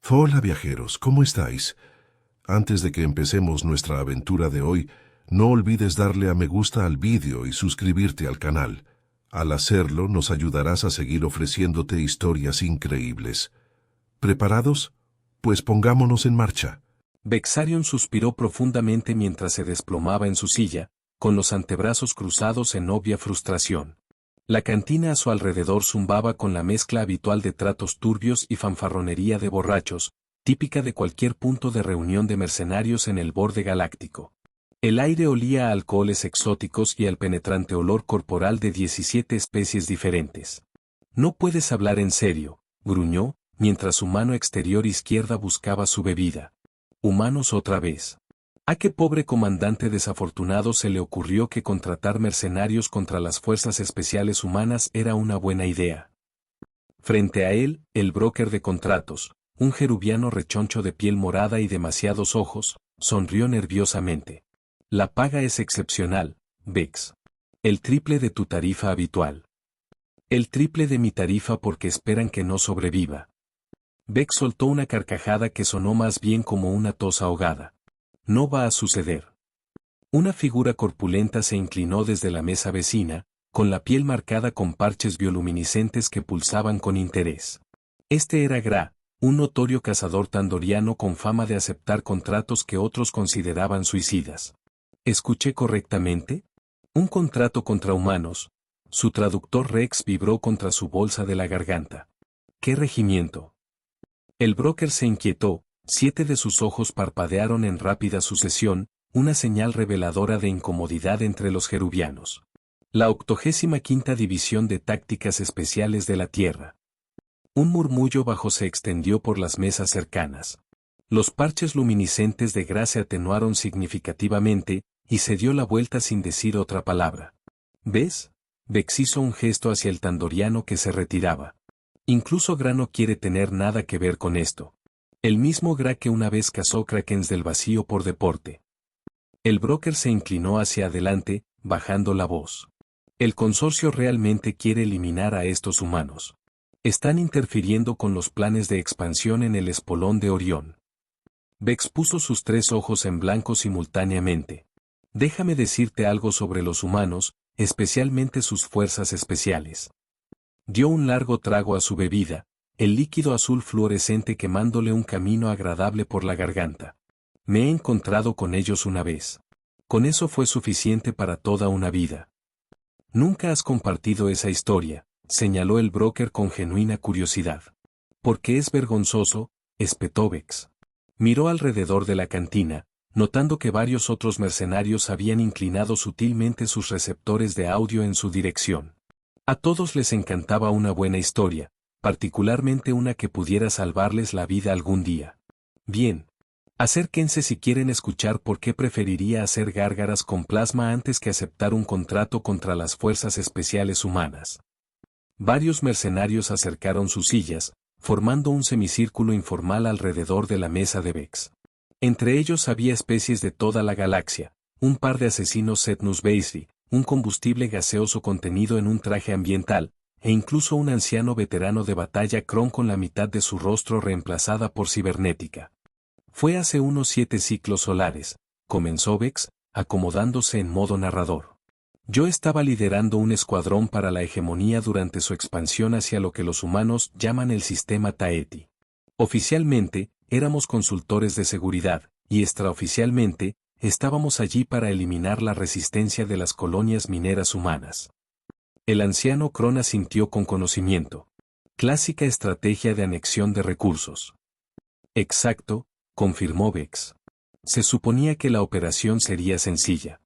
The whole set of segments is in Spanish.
Hola viajeros, ¿cómo estáis? Antes de que empecemos nuestra aventura de hoy, no olvides darle a me gusta al vídeo y suscribirte al canal. Al hacerlo, nos ayudarás a seguir ofreciéndote historias increíbles. ¿Preparados? Pues pongámonos en marcha. Vexarion suspiró profundamente mientras se desplomaba en su silla, con los antebrazos cruzados en obvia frustración. La cantina a su alrededor zumbaba con la mezcla habitual de tratos turbios y fanfarronería de borrachos, típica de cualquier punto de reunión de mercenarios en el borde galáctico. El aire olía a alcoholes exóticos y al penetrante olor corporal de 17 especies diferentes. No puedes hablar en serio, gruñó, mientras su mano exterior izquierda buscaba su bebida. Humanos otra vez. ¿A qué pobre comandante desafortunado se le ocurrió que contratar mercenarios contra las fuerzas especiales humanas era una buena idea? Frente a él, el broker de contratos, un jerubiano rechoncho de piel morada y demasiados ojos, sonrió nerviosamente. La paga es excepcional, Vex. El triple de tu tarifa habitual. El triple de mi tarifa porque esperan que no sobreviva. Vex soltó una carcajada que sonó más bien como una tos ahogada. No va a suceder. Una figura corpulenta se inclinó desde la mesa vecina, con la piel marcada con parches bioluminiscentes que pulsaban con interés. Este era Gra, un notorio cazador tandoriano con fama de aceptar contratos que otros consideraban suicidas. ¿Escuché correctamente? Un contrato contra humanos. Su traductor Rex vibró contra su bolsa de la garganta. ¿Qué regimiento? El broker se inquietó, 7 de sus ojos parpadearon en rápida sucesión, una señal reveladora de incomodidad entre los jerubianos. La 85ª División de Tácticas Especiales de la Tierra. Un murmullo bajo se extendió por las mesas cercanas. Los parches luminiscentes de Gra se atenuaron significativamente, y se dio la vuelta sin decir otra palabra. ¿Ves? Vex hizo un gesto hacia el tandoriano que se retiraba. Incluso Gra no quiere tener nada que ver con esto. El mismo Gra que una vez cazó krakens del vacío por deporte. El broker se inclinó hacia adelante, bajando la voz. El consorcio realmente quiere eliminar a estos humanos. Están interfiriendo con los planes de expansión en el espolón de Orión. Vex puso sus 3 ojos en blanco simultáneamente. Déjame decirte algo sobre los humanos, especialmente sus fuerzas especiales. Dio un largo trago a su bebida, el líquido azul fluorescente quemándole un camino agradable por la garganta. Me he encontrado con ellos una vez. Con eso fue suficiente para toda una vida. Nunca has compartido esa historia, señaló el broker con genuina curiosidad. Porque es vergonzoso, espetó Vex. Miró alrededor de la cantina, notando que varios otros mercenarios habían inclinado sutilmente sus receptores de audio en su dirección. A todos les encantaba una buena historia, particularmente una que pudiera salvarles la vida algún día. Bien. Acérquense si quieren escuchar por qué preferiría hacer gárgaras con plasma antes que aceptar un contrato contra las fuerzas especiales humanas. Varios mercenarios acercaron sus sillas, formando un semicírculo informal alrededor de la mesa de Vex. Entre ellos había especies de toda la galaxia, un par de asesinos Setnus Beisri, un combustible gaseoso contenido en un traje ambiental, e incluso un anciano veterano de batalla Kron con la mitad de su rostro reemplazada por cibernética. Fue hace unos 7 ciclos solares, comenzó Vex, acomodándose en modo narrador. Yo estaba liderando un escuadrón para la hegemonía durante su expansión hacia lo que los humanos llaman el sistema Taeti. Oficialmente, éramos consultores de seguridad, y extraoficialmente, estábamos allí para eliminar la resistencia de las colonias mineras humanas. El anciano Kron asintió con conocimiento. Clásica estrategia de anexión de recursos. Exacto, confirmó Vex. Se suponía que la operación sería sencilla.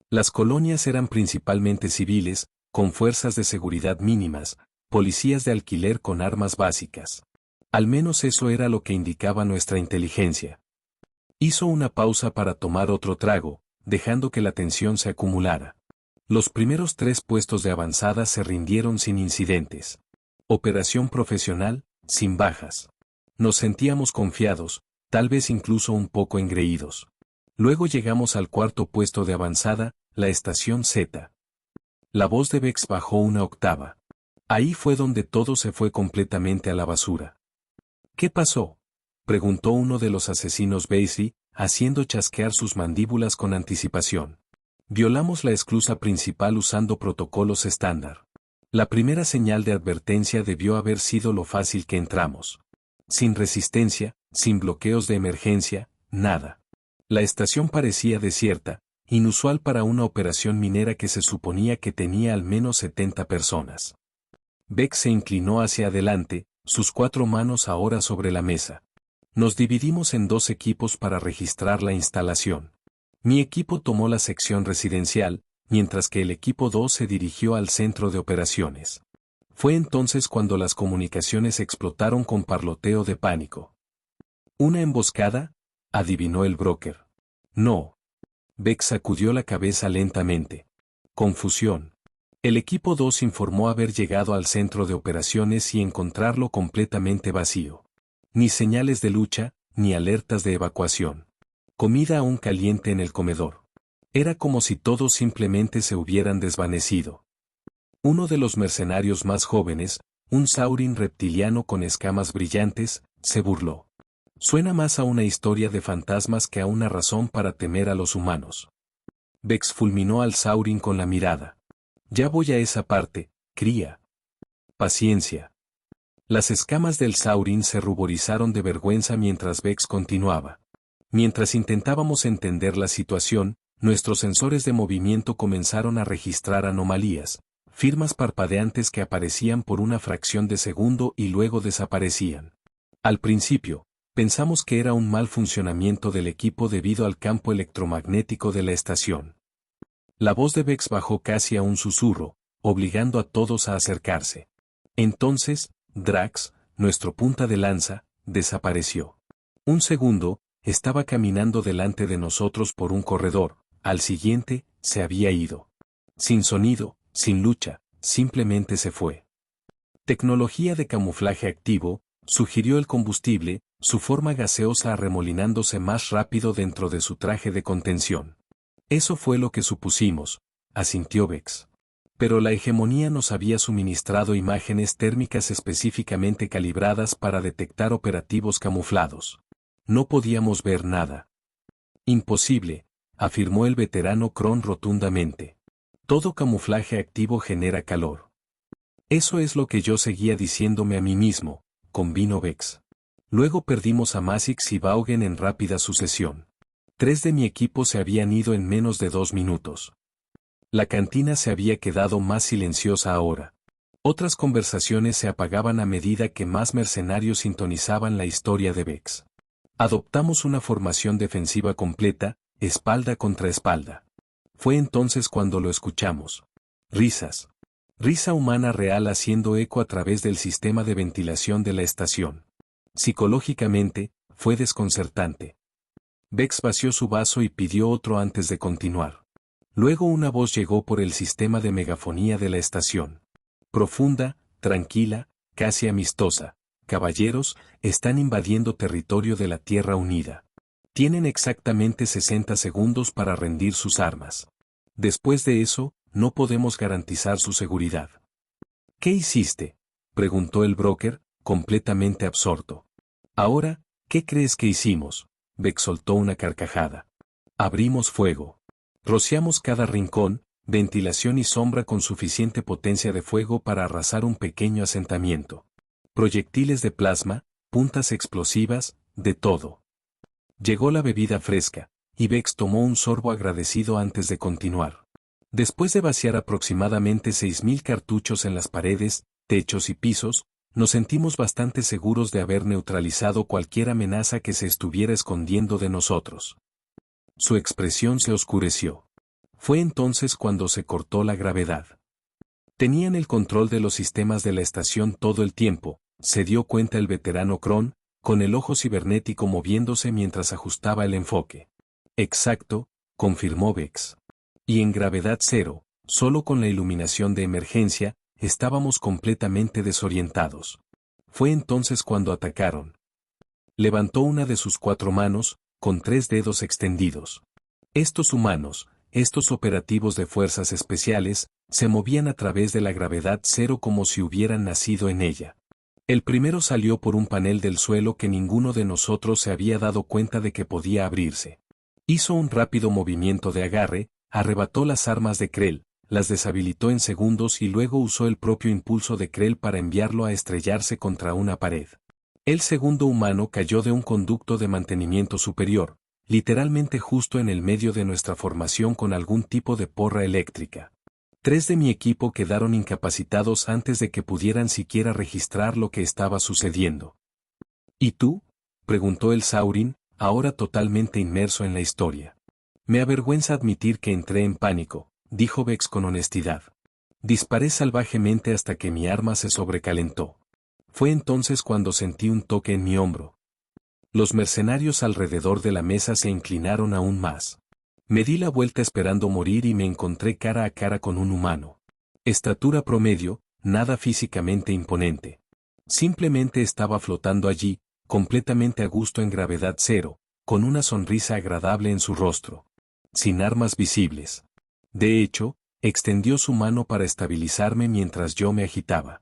Las colonias eran principalmente civiles, con fuerzas de seguridad mínimas, policías de alquiler con armas básicas. Al menos eso era lo que indicaba nuestra inteligencia. Hizo una pausa para tomar otro trago, dejando que la tensión se acumulara. Los primeros 3 puestos de avanzada se rindieron sin incidentes. Operación profesional, sin bajas. Nos sentíamos confiados, tal vez incluso un poco engreídos. Luego llegamos al 4.º puesto de avanzada, la estación Z. La voz de Vex bajó una octava. Ahí fue donde todo se fue completamente a la basura. ¿Qué pasó? preguntó uno de los asesinos Basie, haciendo chasquear sus mandíbulas con anticipación. Violamos la esclusa principal usando protocolos estándar. La primera señal de advertencia debió haber sido lo fácil que entramos. Sin resistencia, sin bloqueos de emergencia, nada. La estación parecía desierta, inusual para una operación minera que se suponía que tenía al menos 70 personas. Beck se inclinó hacia adelante, sus 4 manos ahora sobre la mesa. Nos dividimos en 2 equipos para registrar la instalación. Mi equipo tomó la sección residencial, mientras que el equipo 2 se dirigió al centro de operaciones. Fue entonces cuando las comunicaciones explotaron con parloteo de pánico. ¿Una emboscada?, adivinó el broker. No. Beck sacudió la cabeza lentamente. Confusión. El equipo 2 informó haber llegado al centro de operaciones y encontrarlo completamente vacío. Ni señales de lucha, ni alertas de evacuación. Comida aún caliente en el comedor. Era como si todos simplemente se hubieran desvanecido. Uno de los mercenarios más jóvenes, un saurin reptiliano con escamas brillantes, se burló. Suena más a una historia de fantasmas que a una razón para temer a los humanos. Vex fulminó al saurin con la mirada. Ya voy a esa parte, cría. Paciencia. Las escamas del saurin se ruborizaron de vergüenza mientras Vex continuaba. Mientras intentábamos entender la situación, nuestros sensores de movimiento comenzaron a registrar anomalías, firmas parpadeantes que aparecían por una fracción de segundo y luego desaparecían. Al principio, pensamos que era un mal funcionamiento del equipo debido al campo electromagnético de la estación. La voz de Vex bajó casi a un susurro, obligando a todos a acercarse. Entonces, Drax, nuestro punta de lanza, desapareció. Un segundo, estaba caminando delante de nosotros por un corredor, al siguiente, se había ido. Sin sonido, sin lucha, simplemente se fue. Tecnología de camuflaje activo, sugirió el combustible, su forma gaseosa arremolinándose más rápido dentro de su traje de contención. Eso fue lo que supusimos, asintió Vex. Pero la hegemonía nos había suministrado imágenes térmicas específicamente calibradas para detectar operativos camuflados. No podíamos ver nada. Imposible, afirmó el veterano Kron rotundamente. Todo camuflaje activo genera calor. Eso es lo que yo seguía diciéndome a mí mismo, convino Vex. Luego perdimos a Masix y Vaughan en rápida sucesión. 3 de mi equipo se habían ido en menos de 2 minutos. La cantina se había quedado más silenciosa ahora. Otras conversaciones se apagaban a medida que más mercenarios sintonizaban la historia de Vex. Adoptamos una formación defensiva completa, espalda contra espalda. Fue entonces cuando lo escuchamos. Risas. Risa humana real haciendo eco a través del sistema de ventilación de la estación. Psicológicamente, fue desconcertante. Vex vació su vaso y pidió otro antes de continuar. Luego una voz llegó por el sistema de megafonía de la estación. Profunda, tranquila, casi amistosa. Caballeros, están invadiendo territorio de la Tierra Unida. Tienen exactamente 60 segundos para rendir sus armas. Después de eso, no podemos garantizar su seguridad. ¿Qué hiciste?, preguntó el broker, completamente absorto. Ahora, ¿qué crees que hicimos? Vex soltó una carcajada. Abrimos fuego. Rociamos cada rincón, ventilación y sombra con suficiente potencia de fuego para arrasar un pequeño asentamiento. Proyectiles de plasma, puntas explosivas, de todo. Llegó la bebida fresca, y Vex tomó un sorbo agradecido antes de continuar. Después de vaciar aproximadamente 6.000 cartuchos en las paredes, techos y pisos, nos sentimos bastante seguros de haber neutralizado cualquier amenaza que se estuviera escondiendo de nosotros. Su expresión se oscureció. Fue entonces cuando se cortó la gravedad. Tenían el control de los sistemas de la estación todo el tiempo, se dio cuenta el veterano Kron, con el ojo cibernético moviéndose mientras ajustaba el enfoque. Exacto, confirmó Vex. Y en gravedad cero, solo con la iluminación de emergencia, estábamos completamente desorientados. Fue entonces cuando atacaron. Levantó una de sus 4 manos, con 3 dedos extendidos. Estos humanos, estos operativos de fuerzas especiales, se movían a través de la gravedad cero como si hubieran nacido en ella. El primero salió por un panel del suelo que ninguno de nosotros se había dado cuenta de que podía abrirse. Hizo un rápido movimiento de agarre, arrebató las armas de Krell, las deshabilitó en segundos y luego usó el propio impulso de Krell para enviarlo a estrellarse contra una pared. El segundo humano cayó de un conducto de mantenimiento superior, literalmente justo en el medio de nuestra formación con algún tipo de porra eléctrica. 3 de mi equipo quedaron incapacitados antes de que pudieran siquiera registrar lo que estaba sucediendo. ¿Y tú?, preguntó el Saurin, ahora totalmente inmerso en la historia. Me avergüenza admitir que entré en pánico, dijo Vex con honestidad. Disparé salvajemente hasta que mi arma se sobrecalentó. Fue entonces cuando sentí un toque en mi hombro. Los mercenarios alrededor de la mesa se inclinaron aún más. Me di la vuelta esperando morir y me encontré cara a cara con un humano. Estatura promedio, nada físicamente imponente. Simplemente estaba flotando allí, completamente a gusto en gravedad cero, con una sonrisa agradable en su rostro. Sin armas visibles. De hecho, extendió su mano para estabilizarme mientras yo me agitaba.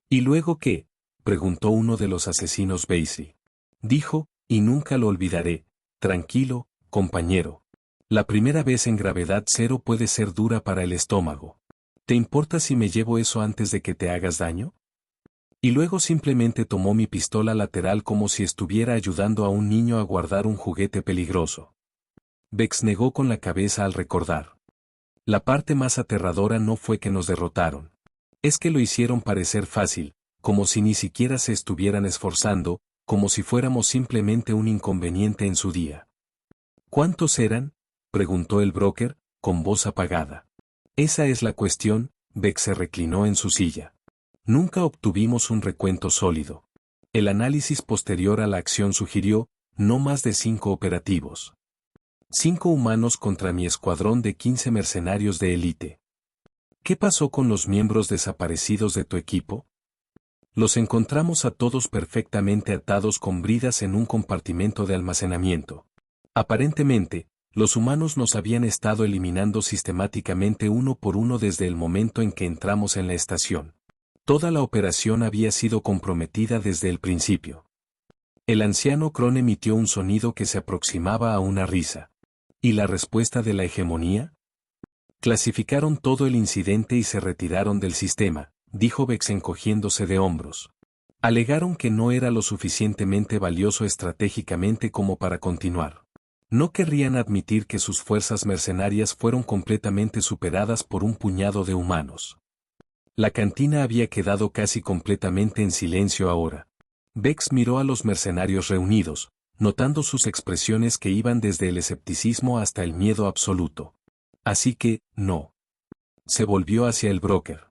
¿Y luego qué?, preguntó uno de los asesinos Basie. Dijo, y nunca lo olvidaré, tranquilo, compañero. La primera vez en gravedad cero puede ser dura para el estómago. ¿Te importa si me llevo eso antes de que te hagas daño? Y luego simplemente tomó mi pistola lateral como si estuviera ayudando a un niño a guardar un juguete peligroso. Vex negó con la cabeza al recordar. La parte más aterradora no fue que nos derrotaron. Es que lo hicieron parecer fácil, como si ni siquiera se estuvieran esforzando, como si fuéramos simplemente un inconveniente en su día. ¿Cuántos eran?, preguntó el broker, con voz apagada. Esa es la cuestión, Vex se reclinó en su silla. Nunca obtuvimos un recuento sólido. El análisis posterior a la acción sugirió, no más de 5 operativos. 5 humanos contra mi escuadrón de 15 mercenarios de élite. ¿Qué pasó con los miembros desaparecidos de tu equipo? Los encontramos a todos perfectamente atados con bridas en un compartimento de almacenamiento. Aparentemente, los humanos nos habían estado eliminando sistemáticamente uno por uno desde el momento en que entramos en la estación. Toda la operación había sido comprometida desde el principio. El anciano Kron emitió un sonido que se aproximaba a una risa. ¿Y la respuesta de la hegemonía? Clasificaron todo el incidente y se retiraron del sistema, dijo Vex encogiéndose de hombros. Alegaron que no era lo suficientemente valioso estratégicamente como para continuar. No querrían admitir que sus fuerzas mercenarias fueron completamente superadas por un puñado de humanos. La cantina había quedado casi completamente en silencio ahora. Vex miró a los mercenarios reunidos, notando sus expresiones que iban desde el escepticismo hasta el miedo absoluto. Así que, no. Se volvió hacia el broker.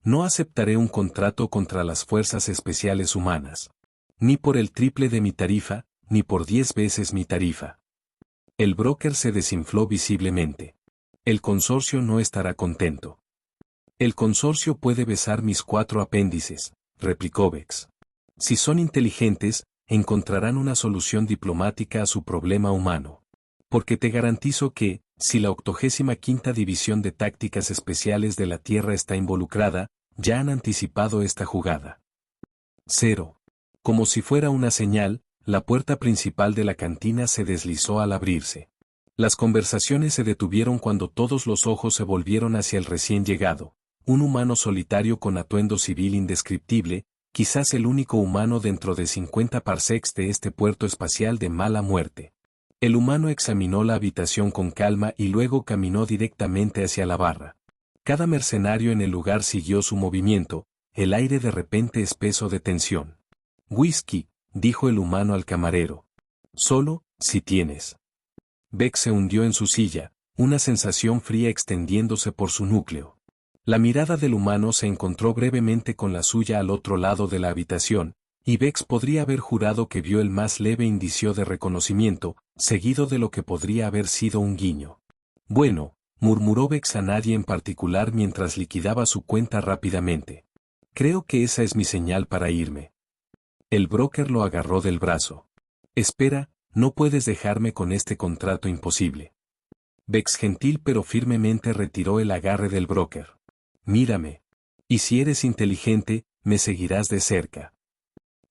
No aceptaré un contrato contra las fuerzas especiales humanas. Ni por el triple de mi tarifa, ni por 10 veces mi tarifa. El broker se desinfló visiblemente. El consorcio no estará contento. El consorcio puede besar mis 4 apéndices, replicó Vex. Si son inteligentes, encontrarán una solución diplomática a su problema humano. Porque te garantizo que, si la 85ª División de Tácticas Especiales de la Tierra está involucrada, ya han anticipado esta jugada. 0. Como si fuera una señal, la puerta principal de la cantina se deslizó al abrirse. Las conversaciones se detuvieron cuando todos los ojos se volvieron hacia el recién llegado, un humano solitario con atuendo civil indescriptible, quizás el único humano dentro de 50 parsecs de este puerto espacial de mala muerte. El humano examinó la habitación con calma y luego caminó directamente hacia la barra. Cada mercenario en el lugar siguió su movimiento, el aire de repente espeso de tensión. «Whisky», dijo el humano al camarero. «Solo, si tienes». Vex se hundió en su silla, una sensación fría extendiéndose por su núcleo. La mirada del humano se encontró brevemente con la suya al otro lado de la habitación, y Vex podría haber jurado que vio el más leve indicio de reconocimiento, seguido de lo que podría haber sido un guiño. «Bueno», murmuró Vex a nadie en particular mientras liquidaba su cuenta rápidamente. «Creo que esa es mi señal para irme». El broker lo agarró del brazo. «Espera, no puedes dejarme con este contrato imposible». Vex gentil pero firmemente retiró el agarre del broker. «Mírame. Y si eres inteligente, me seguirás de cerca».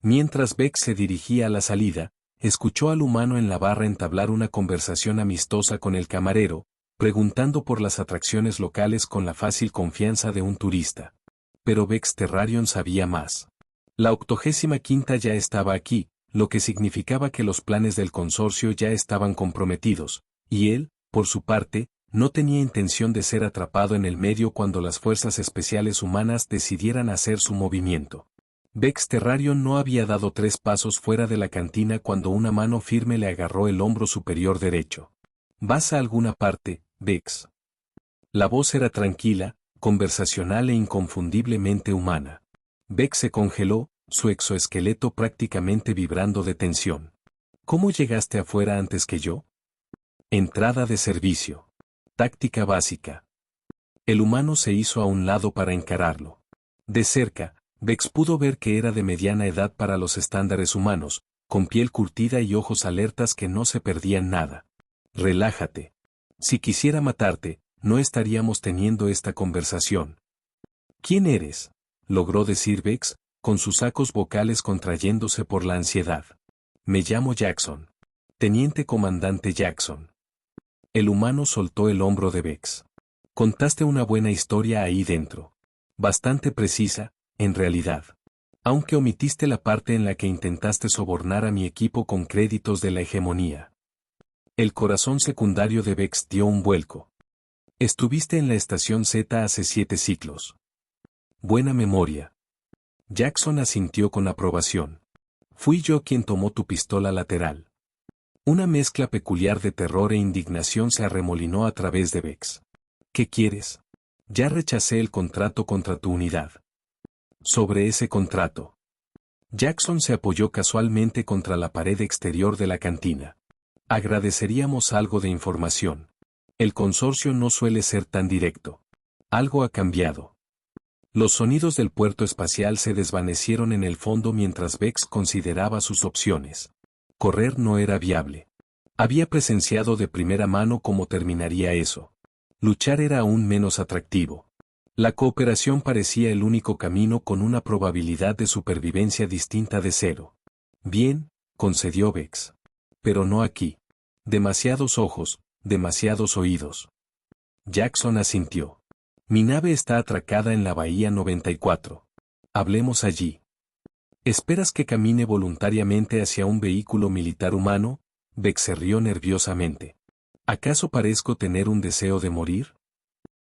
Mientras Beck se dirigía a la salida, escuchó al humano en la barra entablar una conversación amistosa con el camarero, preguntando por las atracciones locales con la fácil confianza de un turista. Pero Bex Terrarion sabía más. La 85ª ya estaba aquí, lo que significaba que los planes del consorcio ya estaban comprometidos, y él, por su parte, no tenía intención de ser atrapado en el medio cuando las fuerzas especiales humanas decidieran hacer su movimiento. Bex Terrarion no había dado 3 pasos fuera de la cantina cuando una mano firme le agarró el hombro superior derecho. ¿Vas a alguna parte, Bex? La voz era tranquila, conversacional e inconfundiblemente humana. Bex se congeló, su exoesqueleto prácticamente vibrando de tensión. ¿Cómo llegaste afuera antes que yo? Entrada de servicio. Táctica básica. El humano se hizo a un lado para encararlo. De cerca, Bex pudo ver que era de mediana edad para los estándares humanos, con piel curtida y ojos alertas que no se perdían nada. Relájate. Si quisiera matarte, no estaríamos teniendo esta conversación. ¿Quién eres?, logró decir Bex, con sus sacos vocales contrayéndose por la ansiedad. Me llamo Jackson. Teniente comandante Jackson. El humano soltó el hombro de Bex. Contaste una buena historia ahí dentro. Bastante precisa, en realidad. Aunque omitiste la parte en la que intentaste sobornar a mi equipo con créditos de la hegemonía. El corazón secundario de Bex dio un vuelco. Estuviste en la estación Z hace 7 ciclos. Buena memoria. Jackson asintió con aprobación. Fui yo quien tomó tu pistola lateral. Una mezcla peculiar de terror e indignación se arremolinó a través de Bex. ¿Qué quieres? Ya rechacé el contrato contra tu unidad. Sobre ese contrato. Jackson se apoyó casualmente contra la pared exterior de la cantina. Agradeceríamos algo de información. El consorcio no suele ser tan directo. Algo ha cambiado. Los sonidos del puerto espacial se desvanecieron en el fondo mientras Bex consideraba sus opciones. Correr no era viable. Había presenciado de primera mano cómo terminaría eso. Luchar era aún menos atractivo. La cooperación parecía el único camino con una probabilidad de supervivencia distinta de 0. Bien, concedió Bex. Pero no aquí. Demasiados ojos, demasiados oídos. Jackson asintió. Mi nave está atracada en la Bahía 94. Hablemos allí. ¿Esperas que camine voluntariamente hacia un vehículo militar humano? Bex se rió nerviosamente. ¿Acaso parezco tener un deseo de morir?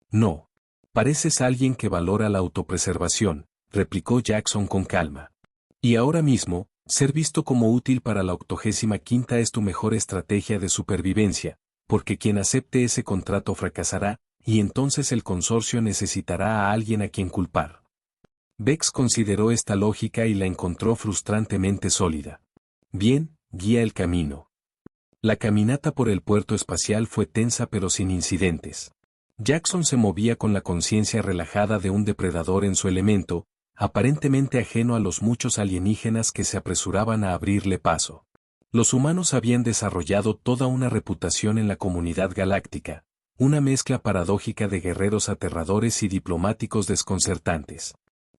No. Pareces alguien que valora la autopreservación, replicó Jackson con calma. Y ahora mismo, ser visto como útil para la 85ª es tu mejor estrategia de supervivencia, porque quien acepte ese contrato fracasará, y entonces el consorcio necesitará a alguien a quien culpar. Bex consideró esta lógica y la encontró frustrantemente sólida. Bien, guía el camino. La caminata por el puerto espacial fue tensa pero sin incidentes. Jackson se movía con la conciencia relajada de un depredador en su elemento, aparentemente ajeno a los muchos alienígenas que se apresuraban a abrirle paso. Los humanos habían desarrollado toda una reputación en la comunidad galáctica, una mezcla paradójica de guerreros aterradores y diplomáticos desconcertantes.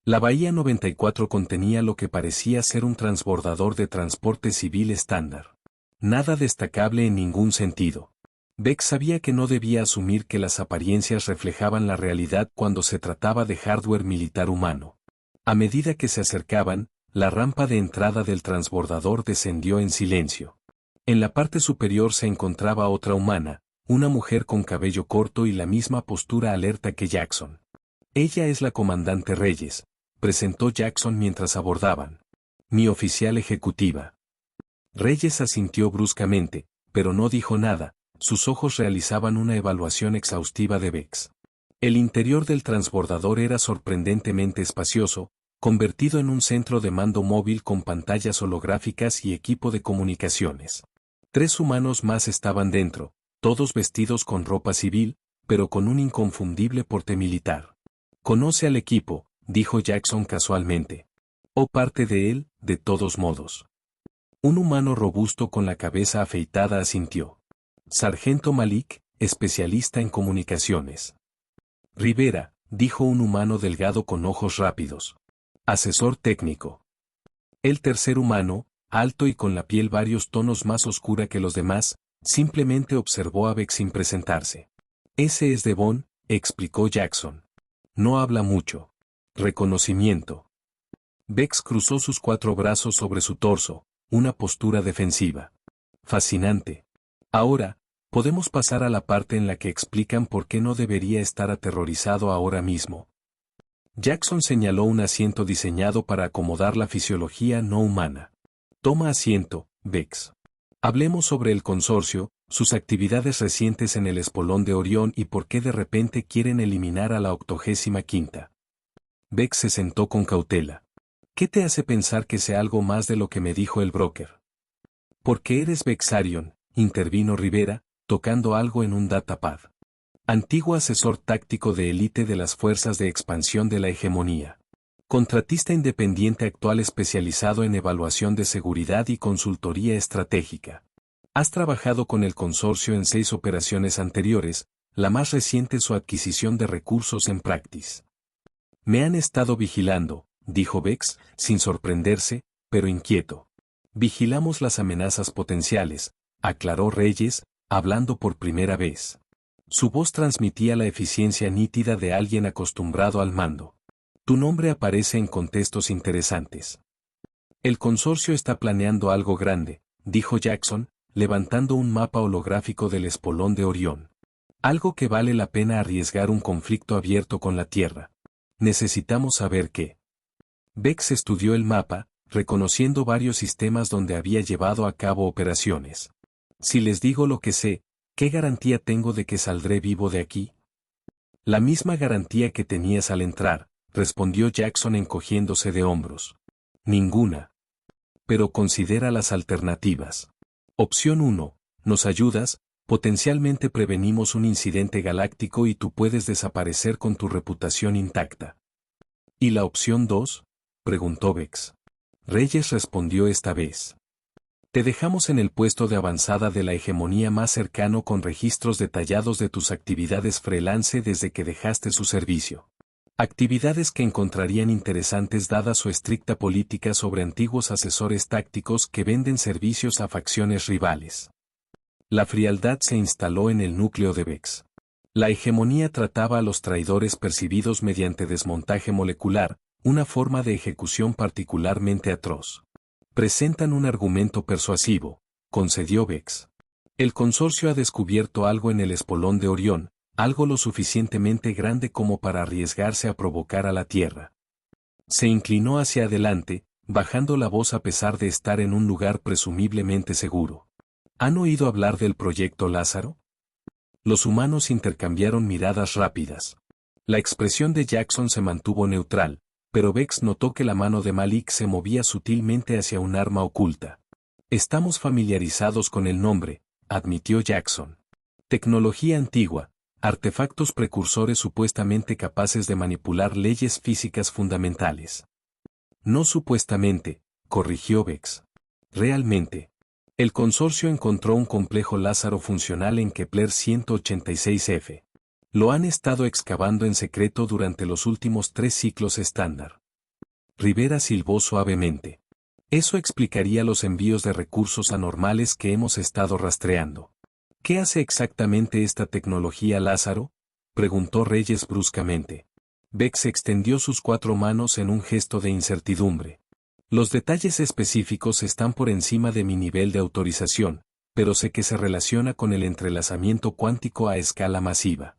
La Bahía 94 contenía lo que parecía ser un transbordador de transporte civil estándar. Nada destacable en ningún sentido. Bex sabía que no debía asumir que las apariencias reflejaban la realidad cuando se trataba de hardware militar humano. A medida que se acercaban, la rampa de entrada del transbordador descendió en silencio. En la parte superior se encontraba otra humana, una mujer con cabello corto y la misma postura alerta que Jackson. Ella es la comandante Reyes, presentó Jackson mientras abordaban. Mi oficial ejecutiva. Reyes asintió bruscamente, pero no dijo nada. Sus ojos realizaban una evaluación exhaustiva de Bex. El interior del transbordador era sorprendentemente espacioso, convertido en un centro de mando móvil con pantallas holográficas y equipo de comunicaciones. 3 humanos más estaban dentro, todos vestidos con ropa civil, pero con un inconfundible porte militar. Conoce al equipo, dijo Jackson casualmente. O parte de él, de todos modos. Un humano robusto con la cabeza afeitada asintió. Sargento Malik, especialista en comunicaciones. Rivera, dijo un humano delgado con ojos rápidos. Asesor técnico. El tercer humano, alto y con la piel varios tonos más oscura que los demás, simplemente observó a Beck sin presentarse. Ese es Devon, explicó Jackson. No habla mucho. Reconocimiento. Beck cruzó sus 4 brazos sobre su torso, una postura defensiva. Fascinante. Ahora, podemos pasar a la parte en la que explican por qué no debería estar aterrorizado ahora mismo. Jackson señaló un asiento diseñado para acomodar la fisiología no humana. Toma asiento, Bex. Hablemos sobre el consorcio, sus actividades recientes en el espolón de Orión y por qué de repente quieren eliminar a la 85ª. Bex se sentó con cautela. ¿Qué te hace pensar que sé algo más de lo que me dijo el broker? Porque eres Bexarion, intervino Rivera, tocando algo en un datapad. Antiguo asesor táctico de élite de las fuerzas de expansión de la hegemonía. Contratista independiente actual especializado en evaluación de seguridad y consultoría estratégica. Has trabajado con el consorcio en 6 operaciones anteriores, la más reciente su adquisición de recursos en Practice. Me han estado vigilando, dijo Bex, sin sorprenderse, pero inquieto. Vigilamos las amenazas potenciales, aclaró Reyes, hablando por primera vez. Su voz transmitía la eficiencia nítida de alguien acostumbrado al mando. Tu nombre aparece en contextos interesantes. El consorcio está planeando algo grande, dijo Jackson, levantando un mapa holográfico del espolón de Orión. Algo que vale la pena arriesgar un conflicto abierto con la Tierra. Necesitamos saber qué. Bex estudió el mapa, reconociendo varios sistemas donde había llevado a cabo operaciones. Si les digo lo que sé, ¿qué garantía tengo de que saldré vivo de aquí? La misma garantía que tenías al entrar, respondió Jackson encogiéndose de hombros. Ninguna. Pero considera las alternativas. Opción 1. Nos ayudas, potencialmente prevenimos un incidente galáctico y tú puedes desaparecer con tu reputación intacta. ¿Y la opción 2? Preguntó Bex. Reyes respondió esta vez. Te dejamos en el puesto de avanzada de la hegemonía más cercano con registros detallados de tus actividades freelance desde que dejaste su servicio. Actividades que encontrarían interesantes dada su estricta política sobre antiguos asesores tácticos que venden servicios a facciones rivales. La frialdad se instaló en el núcleo de Bex. La hegemonía trataba a los traidores percibidos mediante desmontaje molecular, una forma de ejecución particularmente atroz. Presentan un argumento persuasivo, concedió Bex. El consorcio ha descubierto algo en el espolón de Orión, algo lo suficientemente grande como para arriesgarse a provocar a la Tierra. Se inclinó hacia adelante, bajando la voz a pesar de estar en un lugar presumiblemente seguro. ¿Han oído hablar del proyecto Lázaro? Los humanos intercambiaron miradas rápidas. La expresión de Jackson se mantuvo neutral, pero Bex notó que la mano de Malik se movía sutilmente hacia un arma oculta. Estamos familiarizados con el nombre, admitió Jackson. Tecnología antigua, artefactos precursores supuestamente capaces de manipular leyes físicas fundamentales. No supuestamente, corrigió Bex. Realmente. El consorcio encontró un complejo Lázaro funcional en Kepler 186f. Lo han estado excavando en secreto durante los últimos 3 ciclos estándar. Rivera silbó suavemente. Eso explicaría los envíos de recursos anormales que hemos estado rastreando. ¿Qué hace exactamente esta tecnología Lázaro? Preguntó Reyes bruscamente. Bex extendió sus 4 manos en un gesto de incertidumbre. Los detalles específicos están por encima de mi nivel de autorización, pero sé que se relaciona con el entrelazamiento cuántico a escala masiva.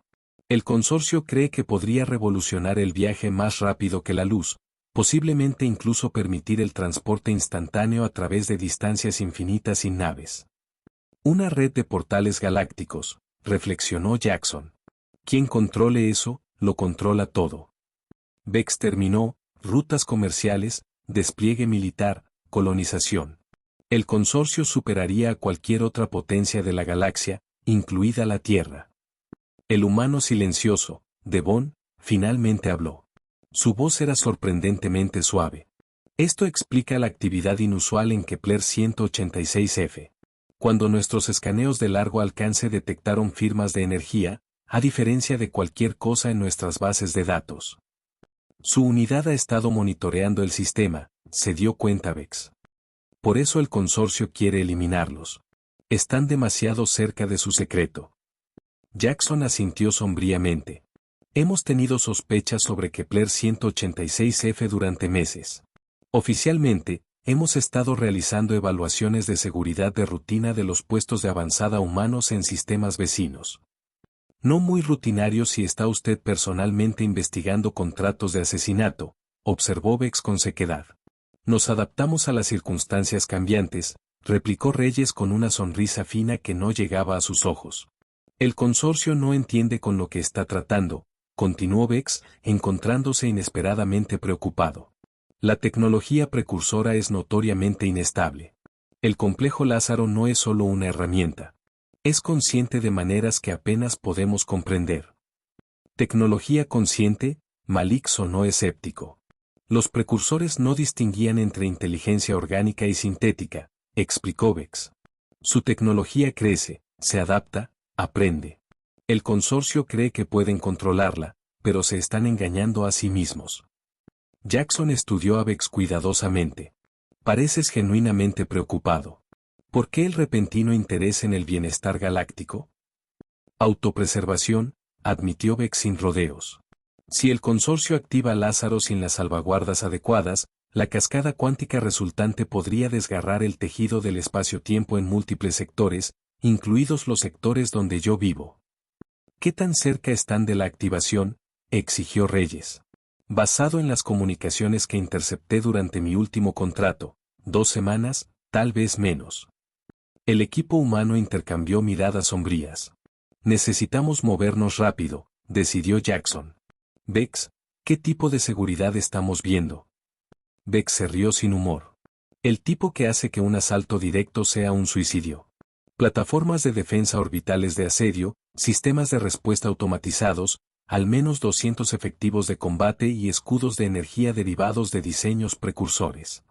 El consorcio cree que podría revolucionar el viaje más rápido que la luz, posiblemente incluso permitir el transporte instantáneo a través de distancias infinitas sin naves. Una red de portales galácticos, reflexionó Jackson. Quien controle eso, lo controla todo. Bex terminó, rutas comerciales, despliegue militar, colonización. El consorcio superaría a cualquier otra potencia de la galaxia, incluida la Tierra. El humano silencioso, Devon, finalmente habló. Su voz era sorprendentemente suave. Esto explica la actividad inusual en Kepler 186f. Cuando nuestros escaneos de largo alcance detectaron firmas de energía, a diferencia de cualquier cosa en nuestras bases de datos. Su unidad ha estado monitoreando el sistema, se dio cuenta Vex. Por eso el consorcio quiere eliminarlos. Están demasiado cerca de su secreto. Jackson asintió sombríamente. Hemos tenido sospechas sobre Kepler 186f durante meses. Oficialmente, hemos estado realizando evaluaciones de seguridad de rutina de los puestos de avanzada humanos en sistemas vecinos. No muy rutinario si está usted personalmente investigando contratos de asesinato, observó Vex con sequedad. Nos adaptamos a las circunstancias cambiantes, replicó Reyes con una sonrisa fina que no llegaba a sus ojos. El consorcio no entiende con lo que está tratando, continuó Vex, encontrándose inesperadamente preocupado. La tecnología precursora es notoriamente inestable. El complejo Lázaro no es solo una herramienta. Es consciente de maneras que apenas podemos comprender. Tecnología consciente, Malik sonó escéptico. Los precursores no distinguían entre inteligencia orgánica y sintética, explicó Vex. Su tecnología crece, se adapta, aprende. El consorcio cree que pueden controlarla, pero se están engañando a sí mismos. Jackson estudió a Vex cuidadosamente. Pareces genuinamente preocupado. ¿Por qué el repentino interés en el bienestar galáctico? Autopreservación, admitió Vex sin rodeos. Si el consorcio activa Lázaro sin las salvaguardas adecuadas, la cascada cuántica resultante podría desgarrar el tejido del espacio-tiempo en múltiples sectores, incluidos los sectores donde yo vivo. ¿Qué tan cerca están de la activación?, exigió Reyes. Basado en las comunicaciones que intercepté durante mi último contrato, 2 semanas, tal vez menos. El equipo humano intercambió miradas sombrías. Necesitamos movernos rápido, decidió Jackson. Vex, ¿qué tipo de seguridad estamos viendo? Vex se rió sin humor. El tipo que hace que un asalto directo sea un suicidio. Plataformas de defensa orbitales de asedio, sistemas de respuesta automatizados, al menos 200 efectivos de combate y escudos de energía derivados de diseños precursores.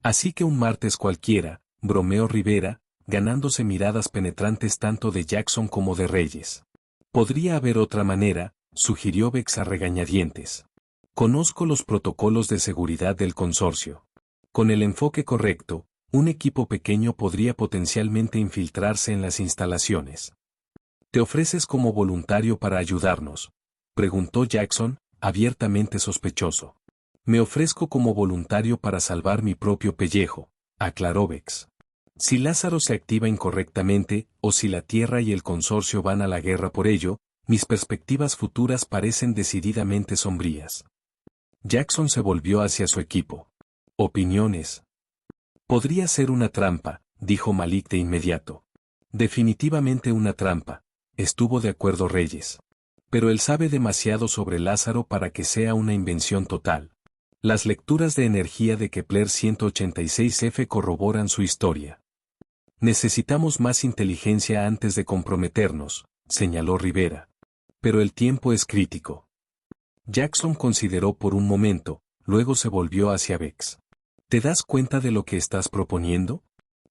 Así que un martes cualquiera, bromeó Rivera, ganándose miradas penetrantes tanto de Jackson como de Reyes. Podría haber otra manera, sugirió Vex a regañadientes. Conozco los protocolos de seguridad del consorcio. Con el enfoque correcto, un equipo pequeño podría potencialmente infiltrarse en las instalaciones. ¿Te ofreces como voluntario para ayudarnos?, preguntó Jackson, abiertamente sospechoso. Me ofrezco como voluntario para salvar mi propio pellejo, aclaró Vex. Si Lázaro se activa incorrectamente, o si la Tierra y el consorcio van a la guerra por ello, mis perspectivas futuras parecen decididamente sombrías. Jackson se volvió hacia su equipo. ¿Opiniones? Podría ser una trampa, dijo Malik de inmediato. Definitivamente una trampa, estuvo de acuerdo Reyes. Pero él sabe demasiado sobre Lázaro para que sea una invención total. Las lecturas de energía de Kepler 186f corroboran su historia. Necesitamos más inteligencia antes de comprometernos, señaló Rivera. Pero el tiempo es crítico. Jackson consideró por un momento, luego se volvió hacia Vex. ¿Te das cuenta de lo que estás proponiendo?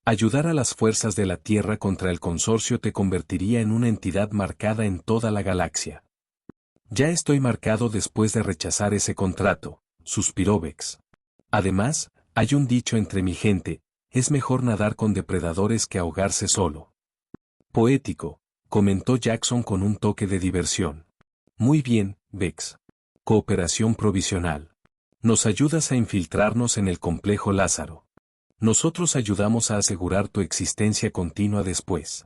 Ayudar a las fuerzas de la Tierra contra el consorcio te convertiría en una entidad marcada en toda la galaxia. Ya estoy marcado después de rechazar ese contrato, suspiró Vex. Además, hay un dicho entre mi gente, es mejor nadar con depredadores que ahogarse solo. Poético, comentó Jackson con un toque de diversión. Muy bien, Vex. Cooperación provisional. Nos ayudas a infiltrarnos en el complejo Lázaro. Nosotros ayudamos a asegurar tu existencia continua después.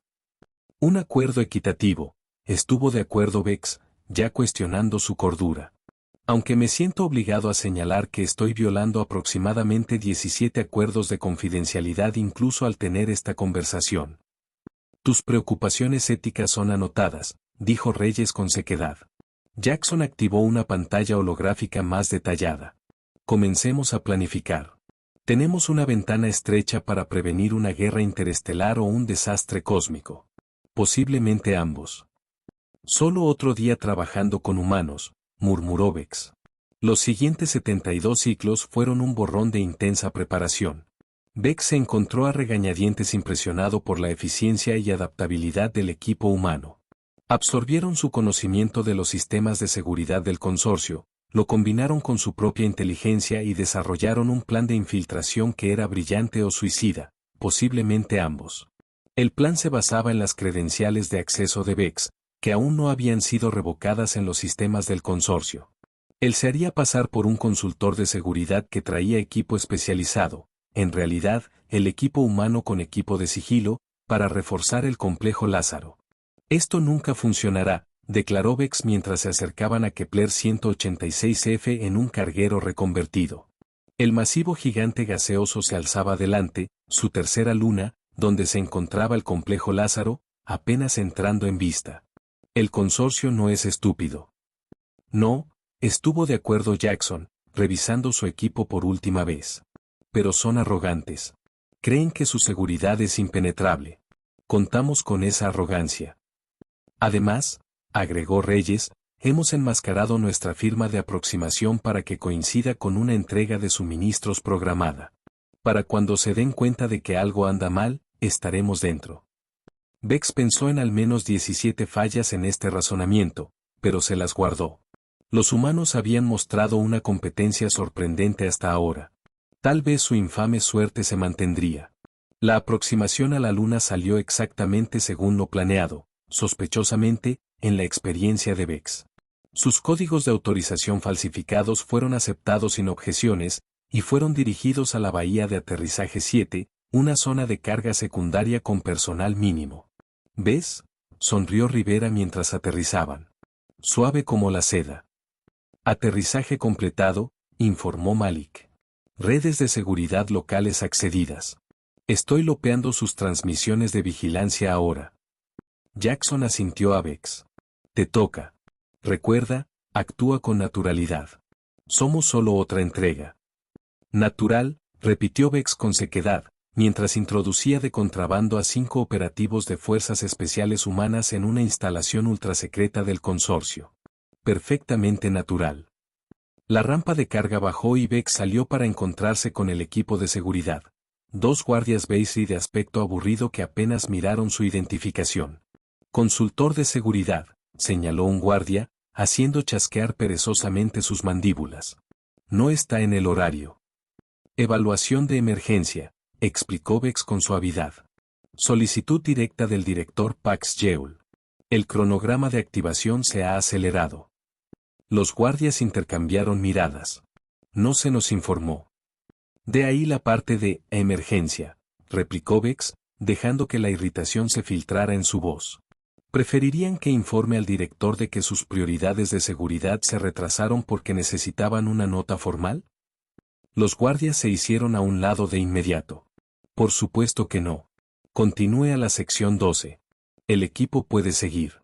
Un acuerdo equitativo, estuvo de acuerdo Vex, ya cuestionando su cordura. Aunque me siento obligado a señalar que estoy violando aproximadamente 17 acuerdos de confidencialidad incluso al tener esta conversación. Tus preocupaciones éticas son anotadas, dijo Reyes con sequedad. Jackson activó una pantalla holográfica más detallada. Comencemos a planificar. Tenemos una ventana estrecha para prevenir una guerra interestelar o un desastre cósmico. Posiblemente ambos. Solo otro día trabajando con humanos, murmuró Vex. Los siguientes 72 ciclos fueron un borrón de intensa preparación. Vex se encontró a regañadientes impresionado por la eficiencia y adaptabilidad del equipo humano. Absorbieron su conocimiento de los sistemas de seguridad del consorcio, lo combinaron con su propia inteligencia y desarrollaron un plan de infiltración que era brillante o suicida, posiblemente ambos. El plan se basaba en las credenciales de acceso de Vex, que aún no habían sido revocadas en los sistemas del consorcio. Él se haría pasar por un consultor de seguridad que traía equipo especializado, en realidad, el equipo humano con equipo de sigilo, para reforzar el complejo Lázaro. Esto nunca funcionará, declaró Vex mientras se acercaban a Kepler 186F en un carguero reconvertido. El masivo gigante gaseoso se alzaba delante, su tercera luna, donde se encontraba el complejo Lázaro, apenas entrando en vista. El consorcio no es estúpido. No, estuvo de acuerdo Jackson, revisando su equipo por última vez. Pero son arrogantes. Creen que su seguridad es impenetrable. Contamos con esa arrogancia. Además, agregó Reyes, hemos enmascarado nuestra firma de aproximación para que coincida con una entrega de suministros programada. Para cuando se den cuenta de que algo anda mal, estaremos dentro. Vex pensó en al menos 17 fallas en este razonamiento, pero se las guardó. Los humanos habían mostrado una competencia sorprendente hasta ahora. Tal vez su infame suerte se mantendría. La aproximación a la Luna salió exactamente según lo planeado, sospechosamente, en la experiencia de Vex. Sus códigos de autorización falsificados fueron aceptados sin objeciones, y fueron dirigidos a la bahía de aterrizaje 7, una zona de carga secundaria con personal mínimo. ¿Ves? Sonrió Rivera mientras aterrizaban. Suave como la seda. Aterrizaje completado, informó Malik. Redes de seguridad locales accedidas. Estoy lopeando sus transmisiones de vigilancia ahora. Jackson asintió a Vex. Te toca. Recuerda, actúa con naturalidad. Somos solo otra entrega. Natural, repitió Vex con sequedad, mientras introducía de contrabando a 5 operativos de fuerzas especiales humanas en una instalación ultrasecreta del consorcio. Perfectamente natural. La rampa de carga bajó y Vex salió para encontrarse con el equipo de seguridad. 2 guardias beige de aspecto aburrido que apenas miraron su identificación. Consultor de seguridad, señaló un guardia, haciendo chasquear perezosamente sus mandíbulas. No está en el horario. Evaluación de emergencia, explicó Vex con suavidad. Solicitud directa del director Pax Yeul. El cronograma de activación se ha acelerado. Los guardias intercambiaron miradas. No se nos informó. De ahí la parte de emergencia, replicó Vex, dejando que la irritación se filtrara en su voz. ¿Preferirían que informe al director de que sus prioridades de seguridad se retrasaron porque necesitaban una nota formal? Los guardias se hicieron a un lado de inmediato. Por supuesto que no. Continúe a la sección 12. El equipo puede seguir.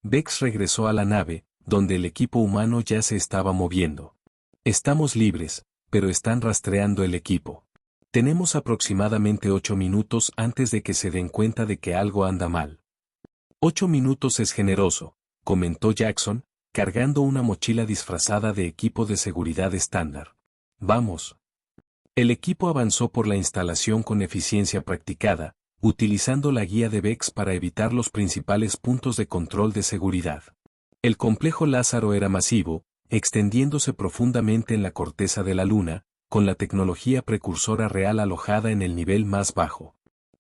Vex regresó a la nave, donde el equipo humano ya se estaba moviendo. Estamos libres, pero están rastreando el equipo. Tenemos aproximadamente 8 minutos antes de que se den cuenta de que algo anda mal. 8 minutos es generoso, comentó Jackson, cargando una mochila disfrazada de equipo de seguridad estándar. Vamos. El equipo avanzó por la instalación con eficiencia practicada, utilizando la guía de Vex para evitar los principales puntos de control de seguridad. El complejo Lázaro era masivo, extendiéndose profundamente en la corteza de la Luna, con la tecnología precursora real alojada en el nivel más bajo.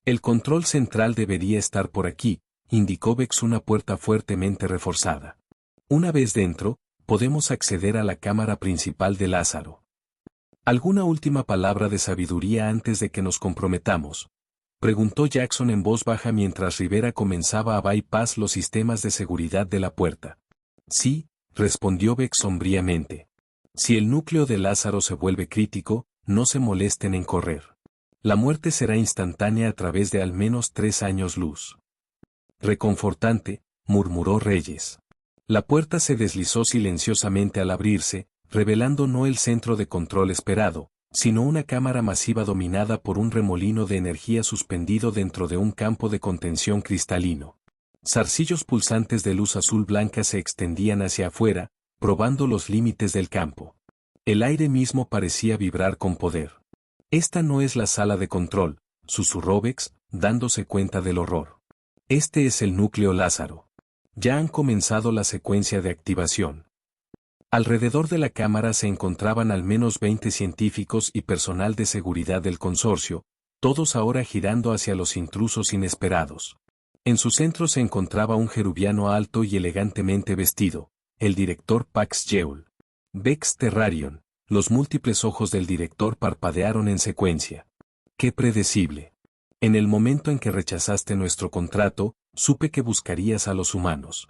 El control central debería estar por aquí, indicó Vex una puerta fuertemente reforzada. Una vez dentro, podemos acceder a la cámara principal de Lázaro. ¿Alguna última palabra de sabiduría antes de que nos comprometamos?, preguntó Jackson en voz baja mientras Rivera comenzaba a bypass los sistemas de seguridad de la puerta. Sí, respondió Vex sombríamente. Si el núcleo de Lázaro se vuelve crítico, no se molesten en correr. La muerte será instantánea a través de al menos 3 años luz. Reconfortante, murmuró Reyes. La puerta se deslizó silenciosamente al abrirse, revelando no el centro de control esperado, sino una cámara masiva dominada por un remolino de energía suspendido dentro de un campo de contención cristalino. Zarcillos pulsantes de luz azul blanca se extendían hacia afuera, probando los límites del campo. El aire mismo parecía vibrar con poder. Esta no es la sala de control, susurró Vex, dándose cuenta del horror. Este es el núcleo Lázaro. Ya han comenzado la secuencia de activación. Alrededor de la cámara se encontraban al menos 20 científicos y personal de seguridad del consorcio, todos ahora girando hacia los intrusos inesperados. En su centro se encontraba un jerubiano alto y elegantemente vestido, el director Pax Jeul. Vex Terrarion. Los múltiples ojos del director parpadearon en secuencia. ¡Qué predecible! En el momento en que rechazaste nuestro contrato, supe que buscarías a los humanos.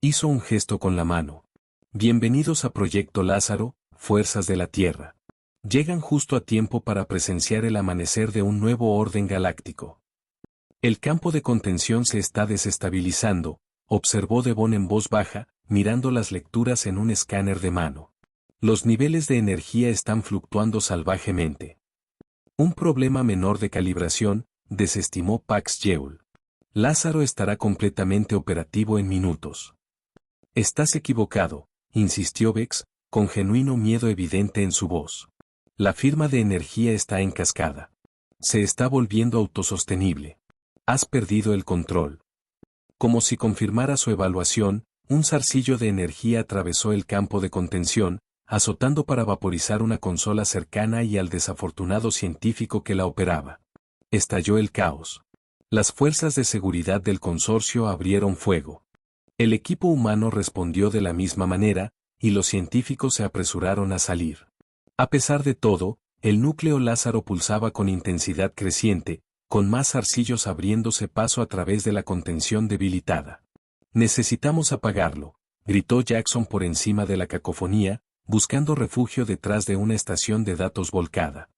Hizo un gesto con la mano. Bienvenidos a Proyecto Lázaro, Fuerzas de la Tierra. Llegan justo a tiempo para presenciar el amanecer de un nuevo orden galáctico. El campo de contención se está desestabilizando, observó Devon en voz baja, mirando las lecturas en un escáner de mano. Los niveles de energía están fluctuando salvajemente. Un problema menor de calibración, desestimó Pax Jeul. Lázaro estará completamente operativo en minutos. Estás equivocado, insistió Vex, con genuino miedo evidente en su voz. La firma de energía está en cascada. Se está volviendo autosostenible. Has perdido el control. Como si confirmara su evaluación, un zarcillo de energía atravesó el campo de contención, azotando para vaporizar una consola cercana y al desafortunado científico que la operaba. Estalló el caos. Las fuerzas de seguridad del consorcio abrieron fuego. El equipo humano respondió de la misma manera, y los científicos se apresuraron a salir. A pesar de todo, el núcleo Lázaro pulsaba con intensidad creciente, con más zarcillos abriéndose paso a través de la contención debilitada. Necesitamos apagarlo, gritó Jackson por encima de la cacofonía, buscando refugio detrás de una estación de datos volcada.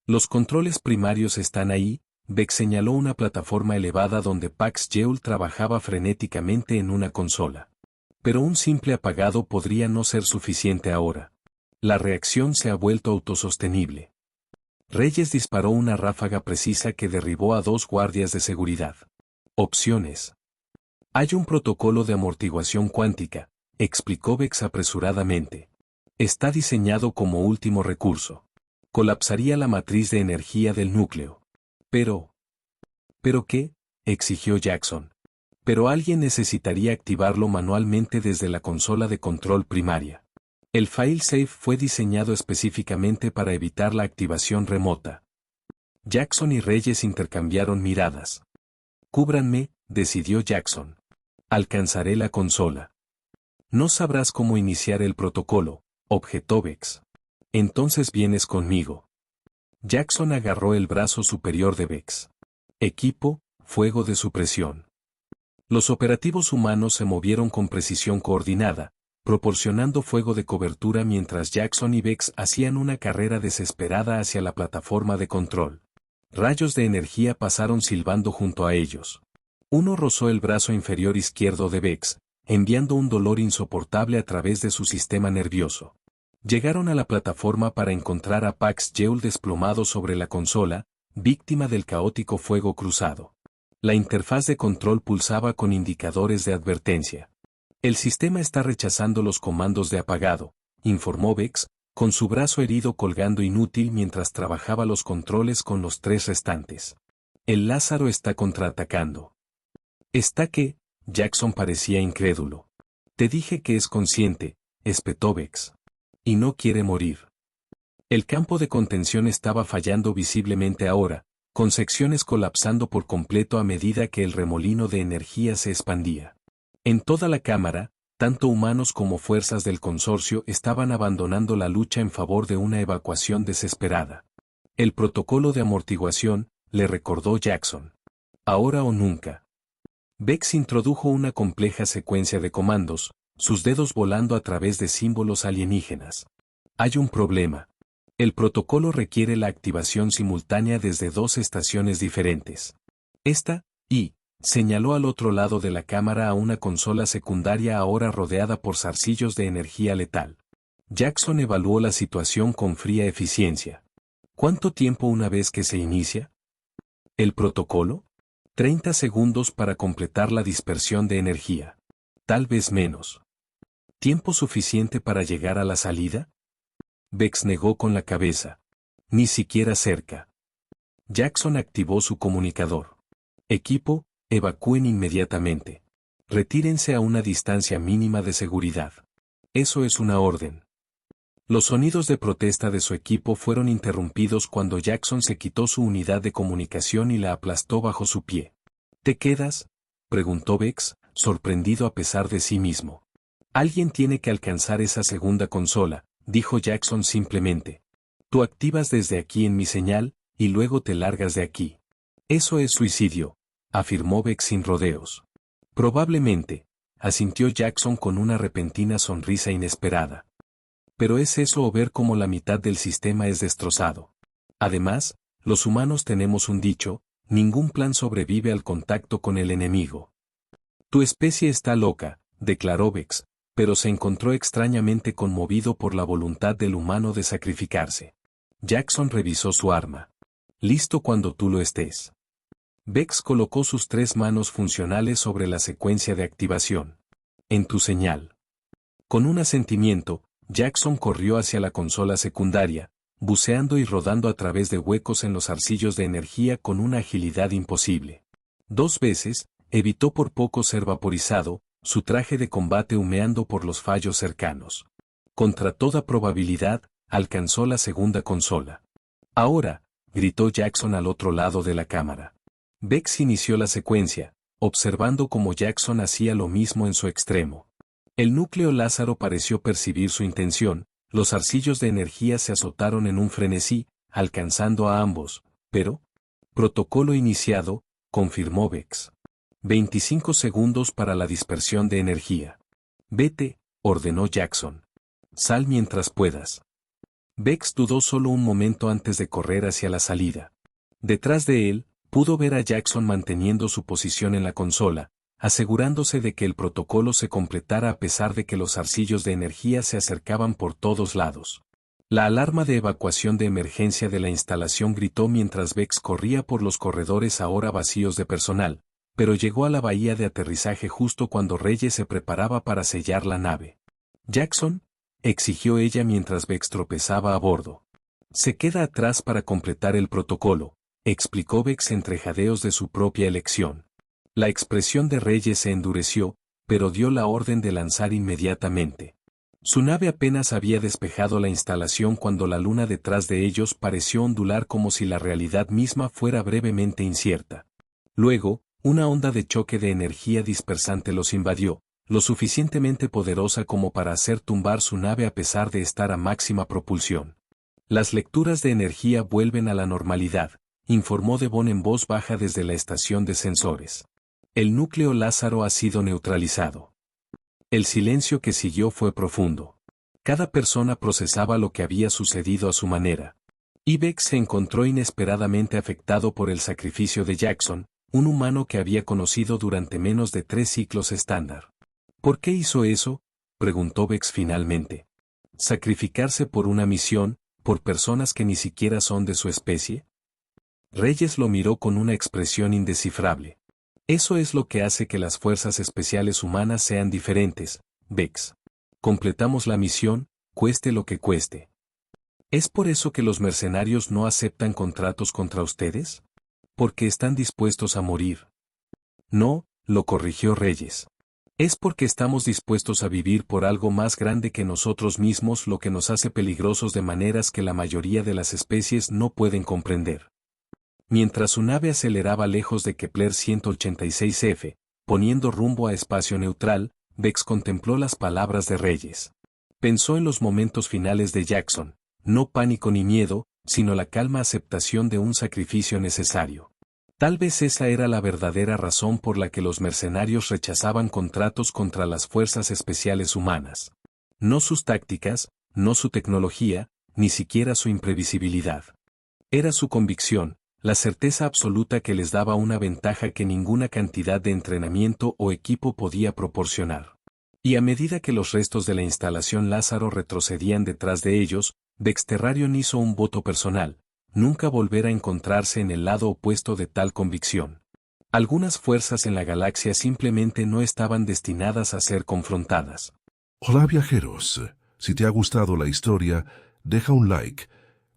Los controles primarios están ahí, Vex señaló una plataforma elevada donde Pax Jeul trabajaba frenéticamente en una consola. Pero un simple apagado podría no ser suficiente ahora. La reacción se ha vuelto autosostenible. Reyes disparó una ráfaga precisa que derribó a 2 guardias de seguridad. Opciones. Hay un protocolo de amortiguación cuántica, explicó Vex apresuradamente. Está diseñado como último recurso. Colapsaría la matriz de energía del núcleo. ¿Pero qué? Exigió Jackson. Pero alguien necesitaría activarlo manualmente desde la consola de control primaria. El failsafe fue diseñado específicamente para evitar la activación remota. Jackson y Reyes intercambiaron miradas. Cúbranme, decidió Jackson. Alcanzaré la consola. No sabrás cómo iniciar el protocolo, objetó Vex. Entonces vienes conmigo. Jackson agarró el brazo superior de Vex. Equipo, fuego de supresión. Los operativos humanos se movieron con precisión coordinada, proporcionando fuego de cobertura mientras Jackson y Vex hacían una carrera desesperada hacia la plataforma de control. Rayos de energía pasaron silbando junto a ellos. Uno rozó el brazo inferior izquierdo de Vex, enviando un dolor insoportable a través de su sistema nervioso. Llegaron a la plataforma para encontrar a Pax Jeul desplomado sobre la consola, víctima del caótico fuego cruzado. La interfaz de control pulsaba con indicadores de advertencia. El sistema está rechazando los comandos de apagado, informó Vex, con su brazo herido colgando inútil mientras trabajaba los controles con los 3 restantes. El Lázaro está contraatacando. ¿Está qué? Jackson parecía incrédulo. Te dije que es consciente, espetó Vex. Y no quiere morir. El campo de contención estaba fallando visiblemente ahora, con secciones colapsando por completo a medida que el remolino de energía se expandía. En toda la cámara, tanto humanos como fuerzas del consorcio estaban abandonando la lucha en favor de una evacuación desesperada. El protocolo de amortiguación, le recordó Jackson. Ahora o nunca. Vex introdujo una compleja secuencia de comandos, sus dedos volando a través de símbolos alienígenas. Hay un problema. El protocolo requiere la activación simultánea desde 2 estaciones diferentes. Señaló al otro lado de la cámara a una consola secundaria ahora rodeada por zarcillos de energía letal. Jackson evaluó la situación con fría eficiencia. ¿Cuánto tiempo una vez que se inicia? ¿El protocolo? 30 segundos para completar la dispersión de energía. Tal vez menos. ¿Tiempo suficiente para llegar a la salida? Vex negó con la cabeza. Ni siquiera cerca. Jackson activó su comunicador. Equipo, evacúen inmediatamente. Retírense a una distancia mínima de seguridad. Eso es una orden. Los sonidos de protesta de su equipo fueron interrumpidos cuando Jackson se quitó su unidad de comunicación y la aplastó bajo su pie. ¿Te quedas?, preguntó Vex, sorprendido a pesar de sí mismo. Alguien tiene que alcanzar esa segunda consola, dijo Jackson simplemente. Tú activas desde aquí en mi señal, y luego te largas de aquí. Eso es suicidio, afirmó Vex sin rodeos. Probablemente, asintió Jackson con una repentina sonrisa inesperada. Pero es eso o ver cómo la mitad del sistema es destrozado. Además, los humanos tenemos un dicho: ningún plan sobrevive al contacto con el enemigo. Tu especie está loca, declaró Vex, pero se encontró extrañamente conmovido por la voluntad del humano de sacrificarse. Jackson revisó su arma. Listo cuando tú lo estés. Vex colocó sus 3 manos funcionales sobre la secuencia de activación. En tu señal. Con un asentimiento, Jackson corrió hacia la consola secundaria, buceando y rodando a través de huecos en los arcillos de energía con una agilidad imposible. 2 veces, evitó por poco ser vaporizado, su traje de combate humeando por los fallos cercanos. Contra toda probabilidad, alcanzó la segunda consola. Ahora, gritó Jackson al otro lado de la cámara. Vex inició la secuencia, observando cómo Jackson hacía lo mismo en su extremo. El núcleo Lázaro pareció percibir su intención, los arcillos de energía se azotaron en un frenesí, alcanzando a ambos, pero... Protocolo iniciado, confirmó Vex. 25 segundos para la dispersión de energía. Vete, ordenó Jackson. Sal mientras puedas. Vex dudó solo un momento antes de correr hacia la salida. Detrás de él, pudo ver a Jackson manteniendo su posición en la consola, asegurándose de que el protocolo se completara a pesar de que los arcillos de energía se acercaban por todos lados. La alarma de evacuación de emergencia de la instalación gritó mientras Vex corría por los corredores ahora vacíos de personal, pero llegó a la bahía de aterrizaje justo cuando Reyes se preparaba para sellar la nave. «Jackson», exigió ella mientras Vex tropezaba a bordo. «Se queda atrás para completar el protocolo», explicó Vex entre jadeos de su propia elección. La expresión de Reyes se endureció, pero dio la orden de lanzar inmediatamente. Su nave apenas había despejado la instalación cuando la luna detrás de ellos pareció ondular como si la realidad misma fuera brevemente incierta. Luego, una onda de choque de energía dispersante los invadió, lo suficientemente poderosa como para hacer tumbar su nave a pesar de estar a máxima propulsión. Las lecturas de energía vuelven a la normalidad, informó Devon en voz baja desde la estación de sensores. El núcleo Lázaro ha sido neutralizado. El silencio que siguió fue profundo. Cada persona procesaba lo que había sucedido a su manera. Vex se encontró inesperadamente afectado por el sacrificio de Jackson, un humano que había conocido durante menos de 3 ciclos estándar. ¿Por qué hizo eso?, preguntó Vex finalmente. ¿Sacrificarse por una misión, por personas que ni siquiera son de su especie? Reyes lo miró con una expresión indescifrable. Eso es lo que hace que las fuerzas especiales humanas sean diferentes, Vex. Completamos la misión, cueste lo que cueste. ¿Es por eso que los mercenarios no aceptan contratos contra ustedes? ¿Porque están dispuestos a morir? No, lo corrigió Reyes. Es porque estamos dispuestos a vivir por algo más grande que nosotros mismos, lo que nos hace peligrosos de maneras que la mayoría de las especies no pueden comprender. Mientras su nave aceleraba lejos de Kepler 186F, poniendo rumbo a espacio neutral, Vex contempló las palabras de Reyes. Pensó en los momentos finales de Jackson, no pánico ni miedo, sino la calma aceptación de un sacrificio necesario. Tal vez esa era la verdadera razón por la que los mercenarios rechazaban contratos contra las fuerzas especiales humanas. No sus tácticas, no su tecnología, ni siquiera su imprevisibilidad. Era su convicción, la certeza absoluta que les daba una ventaja que ninguna cantidad de entrenamiento o equipo podía proporcionar. Y a medida que los restos de la instalación Lázaro retrocedían detrás de ellos, Vexterrarion hizo un voto personal: nunca volver a encontrarse en el lado opuesto de tal convicción. Algunas fuerzas en la galaxia simplemente no estaban destinadas a ser confrontadas. Hola viajeros, si te ha gustado la historia, deja un like,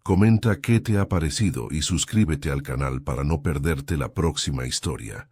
comenta qué te ha parecido y suscríbete al canal para no perderte la próxima historia.